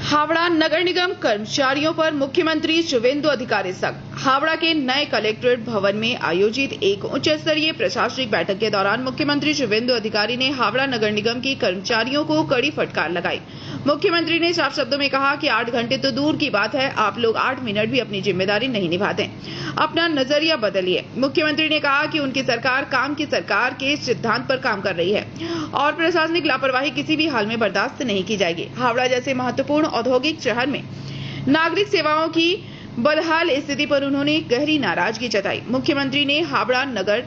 हावड़ा नगर निगम कर्मचारियों पर मुख्यमंत्री शुभेंदु अधिकारी सख्त। हावड़ा के नए कलेक्ट्रेट भवन में आयोजित एक उच्च स्तरीय प्रशासनिक बैठक के दौरान मुख्यमंत्री शुभेंदु अधिकारी ने हावड़ा नगर निगम के कर्मचारियों को कड़ी फटकार लगाई। मुख्यमंत्री ने साफ शब्दों में कहा कि 8 घंटे तो दूर की बात है, आप लोग 8 मिनट भी अपनी जिम्मेदारी नहीं निभाते, अपना नजरिया बदलिए। मुख्यमंत्री ने कहा कि उनकी सरकार काम की सरकार के सिद्धांत पर काम कर रही है और प्रशासनिक लापरवाही किसी भी हाल में बर्दाश्त नहीं की जाएगी। हावड़ा जैसे महत्वपूर्ण औद्योगिक शहर में नागरिक सेवाओं की बदहाल स्थिति पर उन्होंने गहरी नाराजगी जताई। मुख्यमंत्री ने हावड़ा नगर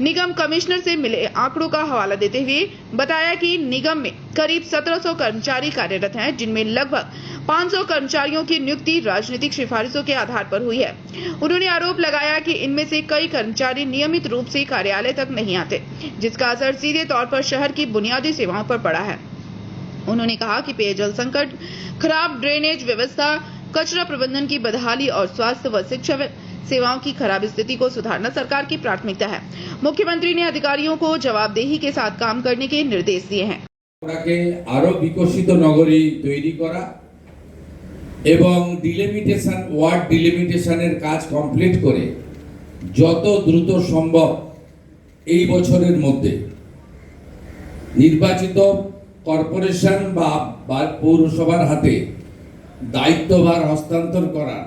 निगम कमिश्नर से मिले आंकड़ों का हवाला देते हुए बताया कि निगम में करीब 1700 कर्मचारी कार्यरत हैं, जिनमें लगभग 500 कर्मचारियों की नियुक्ति राजनीतिक सिफारिशों के आधार पर हुई है। उन्होंने आरोप लगाया कि इनमें से कई कर्मचारी नियमित रूप से कार्यालय तक नहीं आते, जिसका असर सीधे तौर पर शहर की बुनियादी सेवाओं पर पड़ा है। उन्होंने कहा कि पेयजल संकट, खराब ड्रेनेज व्यवस्था, कचरा प्रबंधन की बदहाली और स्वास्थ्य व शिक्षा सेवाओं की खराब स्थिति को सुधारना सरकार की प्राथमिकता है। मुख्यमंत्री ने अधिकारियों को जवाबदेही के साथ काम करने के निर्देश दिए हैं। আরো বিকশিত নগরী তৈরি করা এবং ডিলিমিটেশন ওয়ার্ড ডিলিমিটেশনের কাজ কমপ্লিট করে যত দ্রুত সম্ভব এই বছরের মধ্যে নির্বাচিত কর্পোরেশন বা পৌরসভার হাতে দায়িত্বভার হস্তান্তর করার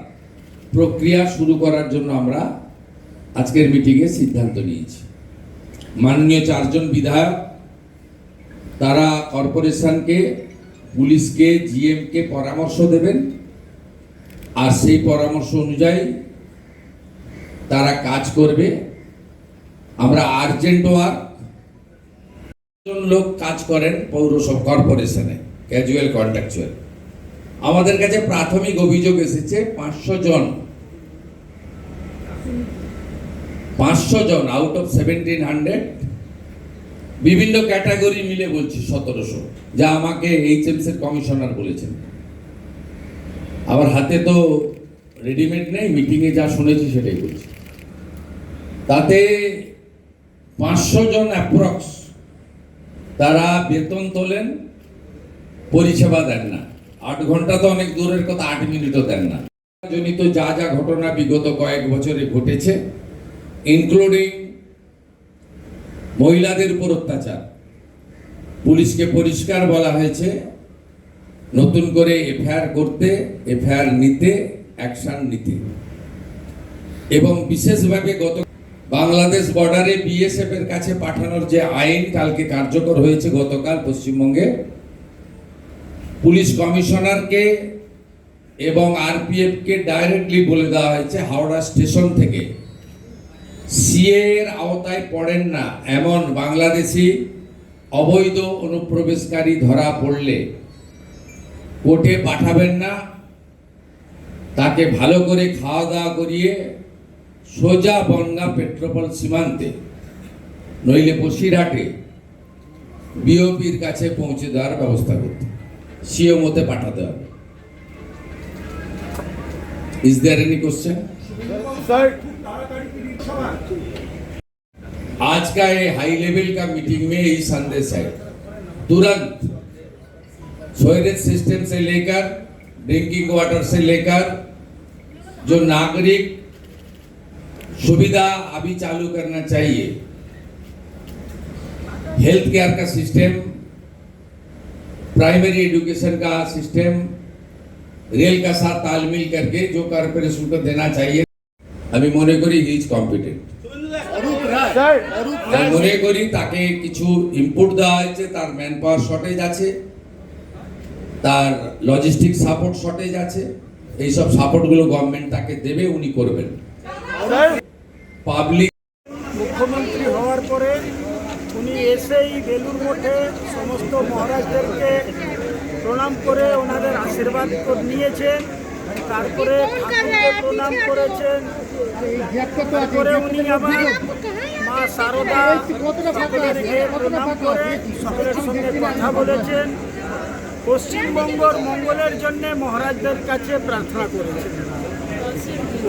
প্রক্রিয়া শুরু করার জন্য আমরা আজকের মিটিংয়ে সিদ্ধান্ত নিয়েছি। মাননীয় 4 জন বিধায়ক তারা কর্পোরেশনকে, পুলিশকে, জিএমকে পরামর্শ দেবেন আর সেই পরামর্শ অনুযায়ী তারা কাজ করবে। আমরা আর্জেন্ট ওয়ার্ক লোক কাজ করেন পৌরসভা কর্পোরেশনে, ক্যাজুয়াল কন্ট্রাকচুয়াল। আমাদের কাছে প্রাথমিক অভিযোগ এসেছে 500 জন আউট অফ 1700 বিভিন্ন ক্যাটাগরি মিলে বলছি 1700, যা আমাকে এইচএমসি এর কমিশনার বলেছেন। আবার হাতে তো রেডিমেড নেই, মিটিং এ যা শুনেছি সেটাই বলছি। তাতে 500 জন অ্যাপ্রক্স তারা বেতন তোলেন, পরিষেবা দেন না। 8 ঘন্টা তো অনেক দূরের কথা, 8 মিনিটও দেন না। জনিত যা যা ঘটনা বিগত কয়েক বছরে ঘটেছে, ইনক্লুডিং মহিলাদের উপর অত্যাচার, পুলিশকে পরিষ্কার বলা হয়েছে নতুন করে এফআইআর করতে, এফআইআর নিতে, অ্যাকশন নিতে। এবং বিশেষভাবে গত বাংলাদেশ বর্ডারে বিএসএফ এর কাছে পাঠানোর যে আইন কালকে কার্যকর হয়েছে, গতকাল পশ্চিমবঙ্গে পুলিশ কমিশনারকে এবং আরপিএফ কে ডাইরেক্টলি বলে দেওয়া হয়েছে হাওড়া স্টেশন থেকে সিএ এর আওতায় পড়েন না এমন বাংলাদেশি অবৈধ অনুপ্রবেশকারী ধরা পড়লে কোর্টে পাঠাবেন না, তাকে ভালো করে খাওয়া দাওয়া করিয়ে সোজা বনগাঁ পেট্রোপল সীমান্তে নইলে বসিরহাটে বিওপির কাছে পৌঁছে দেওয়ার ব্যবস্থা করতে, সিএম মতে পাঠাতে হবে। Is there any question? Sir, आज का ये हाई लेवल का मीटिंग में यही संदेश है, तुरंत सीवरेज सिस्टम से लेकर ड्रिंकिंग वाटर से लेकर जो नागरिक सुविधा अभी चालू करना चाहिए, हेल्थ केयर का सिस्टम, प्राइमरी एजुकेशन का सिस्टम, रेल का साथ तालमेल करके जो कॉर्पोरेशन को देना चाहिए। আমি মনে করি হি ইজ কম্পিটেন্ট। আমি মনে করি তাকে কিছু ইনপুট দেওয়া হয়েছে, তার ম্যান পাওয়ার শর্টেজ আছে, তার লজিস্টিক সাপোর্ট শর্টেজ আছে, এই সব সাপোর্টগুলো গভর্নমেন্ট তাকে দেবে, উনি করবেন। পাবলিক মুখ্যমন্ত্রী হওয়ার পরে উনি এসেই বেলুর মঠে সমস্ত মহারাজদেরকে প্রণাম করে ওনাদের আশীর্বাদ নিয়েছেন, তারপরে ঠাকুরকে প্রণাম করেছেন, তারপরে উনি আবার মা শারদা সকলেরকে প্রণাম করে সকলের সঙ্গে কথা বলেছেন, পশ্চিমবঙ্গের মঙ্গলের জন্য মহারাজদের কাছে প্রার্থনা করেছেন।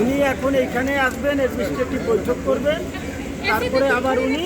উনি এখন এখানে আসবেন, অ্যাডমিনিস্ট্রেটিভ বৈঠক করবেন, তারপরে আবার উনি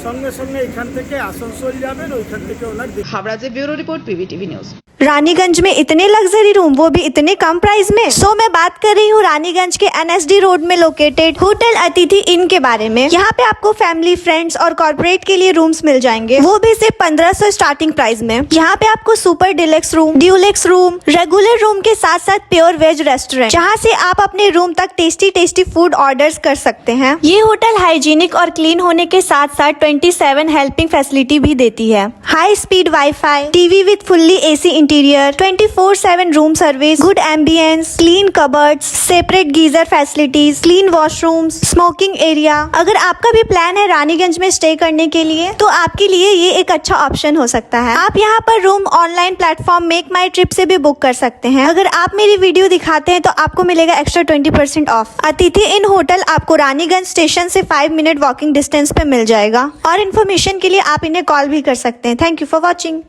সঙ্গে সঙ্গে এখান থেকে আসানসোল যাবেন, ওইখান থেকে ওনার। हावड़ा से bureau report PVTV news. Raniganj में इतने लग्जरी रूम, वो भी इतने कम प्राइस में। सो मैं बात कर रही हूँ रानीगंज के NSD रोड में लोकेटेड होटल अतिथि इन के बारे में। यहाँ पे आपको फैमिली, फ्रेंड्स और कॉर्पोरेट के लिए रूम्स मिल जाएंगे, वो भी सिर्फ 1500 स्टार्टिंग प्राइस में। यहाँ पे आपको super deluxe room, Dulux room, regular room के साथ साथ प्योर वेज रेस्टोरेंट, जहाँ से आप अपने रूम तक टेस्टी फूड ऑर्डर्स कर सकते हैं। ये होटल हाइजीनिक और क्लीन होने के साथ साथ 27 हेल्पिंग फैसिलिटी भी देती है। High speed wifi, TV with fully AC interior, 24/7 room service, good ambience, clean cupboards, separate geyser facilities, clean washrooms, smoking area. अगर आपका भी प्लान है रानीगंज में स्टे करने के लिए, तो आपके लिए ये एक अच्छा ऑप्शन हो सकता है। आप यहाँ पर रूम ऑनलाइन प्लेटफॉर्म मेक माई ट्रिप से भी बुक कर सकते हैं। अगर आप मेरी वीडियो दिखाते हैं तो आपको मिलेगा एक्स्ट्रा 20% ऑफ। अतिथि इन होटल आपको रानीगंज स्टेशन से 5 मिनट वॉकिंग डिस्टेंस पे मिल जाएगा। और इन्फॉर्मेशन के लिए आप इन्हें कॉल भी कर सकते हैं। Thank you for watching.